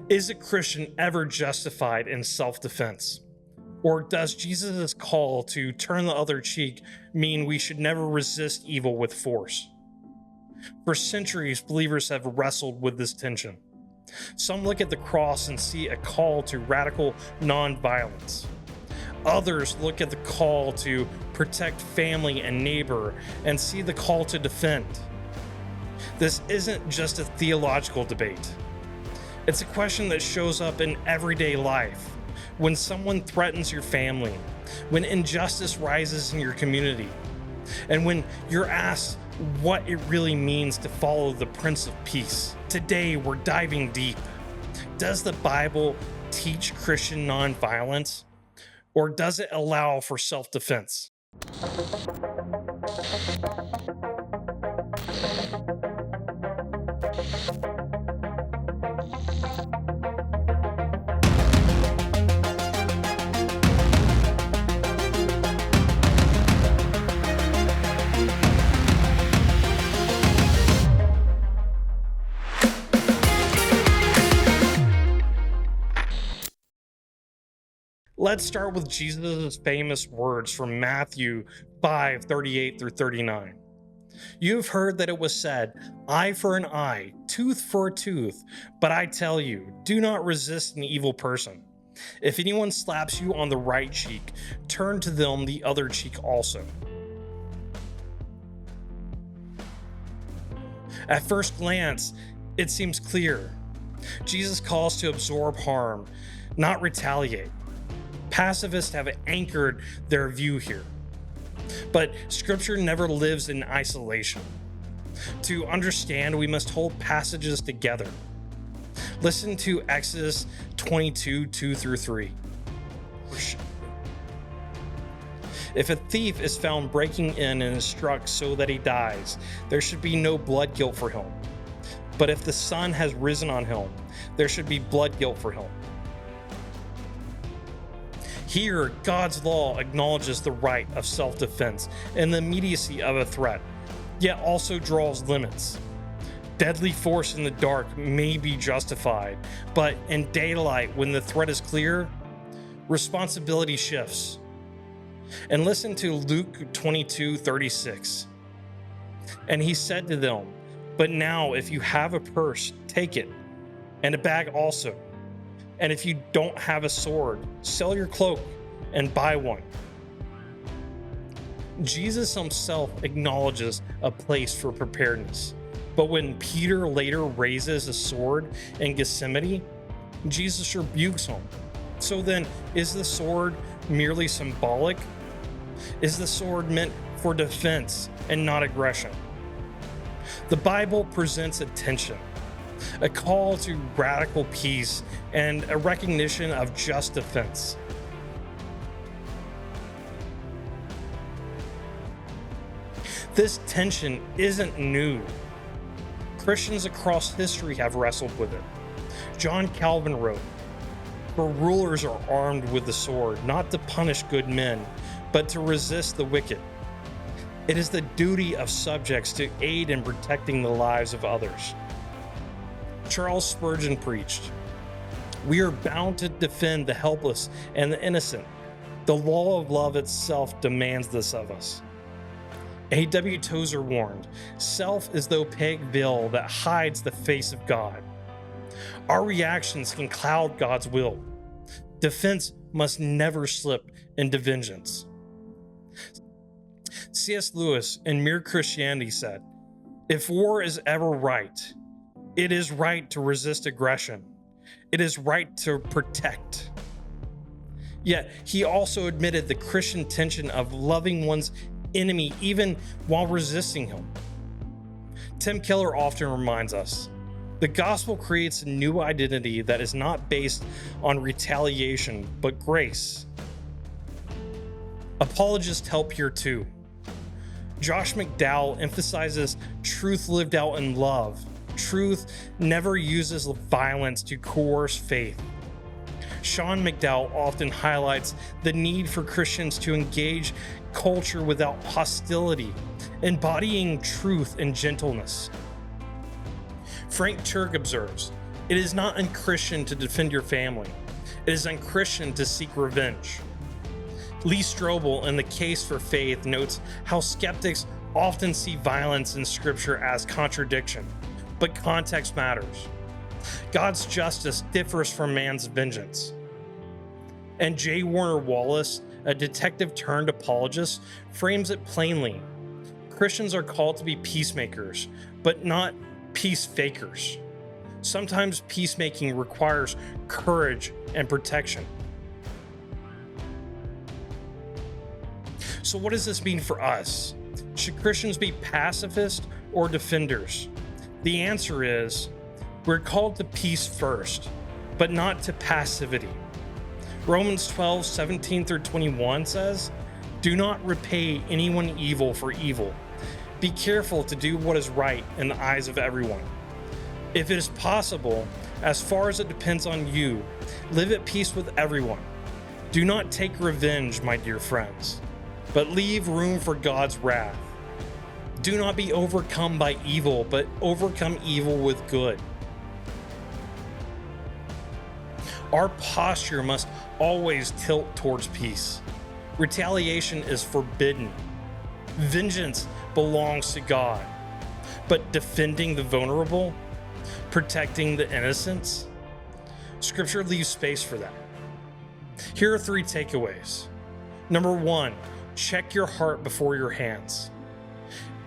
Is a Christian ever justified in self-defense? Or does Jesus' call to turn the other cheek mean we should never resist evil with force? For centuries, believers have wrestled with this tension. Some look at the cross and see a call to radical nonviolence. Others look at the call to protect family and neighbor and see the call to defend. This isn't just a theological debate. It's a question that shows up in everyday life. When someone threatens your family, when injustice rises in your community, and when you're asked what it really means to follow the Prince of Peace. Today, we're diving deep. Does the Bible teach Christian nonviolence, or does it allow for self-defense? Let's start with Jesus' famous words from Matthew 5:38 through 39. You've heard that it was said, eye for an eye, tooth for a tooth. But I tell you, do not resist an evil person. If anyone slaps you on the right cheek, turn to them the other cheek also. At first glance, it seems clear. Jesus calls to absorb harm, not retaliate. Pacifists have anchored their view here. But Scripture never lives in isolation. To understand, we must hold passages together. Listen to Exodus 22, 2 through 3. If a thief is found breaking in and is struck so that he dies, there should be no blood guilt for him. But if the sun has risen on him, there should be blood guilt for him. Here, God's law acknowledges the right of self-defense and the immediacy of a threat, yet also draws limits. Deadly force in the dark may be justified, but in daylight, when the threat is clear, responsibility shifts. And listen to Luke 22:36. And he said to them, but now if you have a purse, take it, and a bag also. And if you don't have a sword, sell your cloak and buy one. Jesus himself acknowledges a place for preparedness. But when Peter later raises a sword in Gethsemane, Jesus rebukes him. So then, is the sword merely symbolic? Is the sword meant for defense and not aggression? The Bible presents a tension. A call to radical peace and a recognition of just defense. This tension isn't new. Christians across history have wrestled with it. John Calvin wrote, "For rulers are armed with the sword, not to punish good men, but to resist the wicked. It is the duty of subjects to aid in protecting the lives of others." Charles Spurgeon preached, "We are bound to defend the helpless and the innocent. The law of love itself demands this of us." A.W. Tozer warned, "Self is the opaque veil that hides the face of God." Our reactions can cloud God's will. Defense must never slip into vengeance. C.S. Lewis in Mere Christianity said, "If war is ever right, it is right to resist aggression. It is right to protect." Yet, he also admitted the Christian tension of loving one's enemy even while resisting him. Tim Keller often reminds us, the gospel creates a new identity that is not based on retaliation, but grace. Apologists help here too. Josh McDowell emphasizes truth lived out in love. Truth never uses violence to coerce faith. Sean McDowell often highlights the need for Christians to engage culture without hostility, embodying truth and gentleness. Frank Turk observes, It is not unchristian to defend your family. It is unchristian to seek revenge. Lee Strobel, in The Case for Faith, notes how skeptics often see violence in Scripture as contradiction, but context matters. God's justice differs from man's vengeance. And J. Warner Wallace, a detective turned apologist, frames it plainly. Christians are called to be peacemakers, but not peace fakers. Sometimes peacemaking requires courage and protection. So what does this mean for us? Should Christians be pacifists or defenders? The answer is, we're called to peace first, but not to passivity. Romans 12:17-21 says, "Do not repay anyone evil for evil. Be careful to do what is right in the eyes of everyone. If it is possible, as far as it depends on you, live at peace with everyone. Do not take revenge, my dear friends, but leave room for God's wrath. Do not be overcome by evil, but overcome evil with good." Our posture must always tilt towards peace. Retaliation is forbidden. Vengeance belongs to God. But defending the vulnerable, protecting the innocents, Scripture leaves space for that. Here are 3 takeaways. Number 1, check your heart before your hands.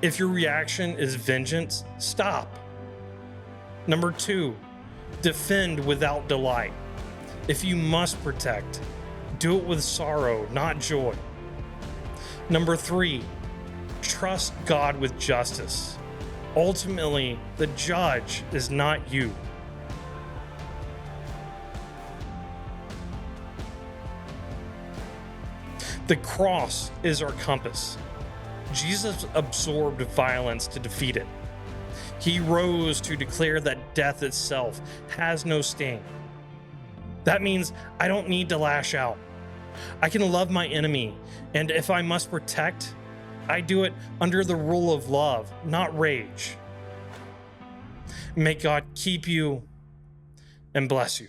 If your reaction is vengeance, stop. Number 2, defend without delight. If you must protect, do it with sorrow, not joy. Number 3, trust God with justice. Ultimately, the judge is not you. The cross is our compass. Jesus absorbed violence to defeat it. He rose to declare that death itself has no sting. That means I don't need to lash out. I can love my enemy, and if I must protect, I do it under the rule of love, not rage. May God keep you and bless you.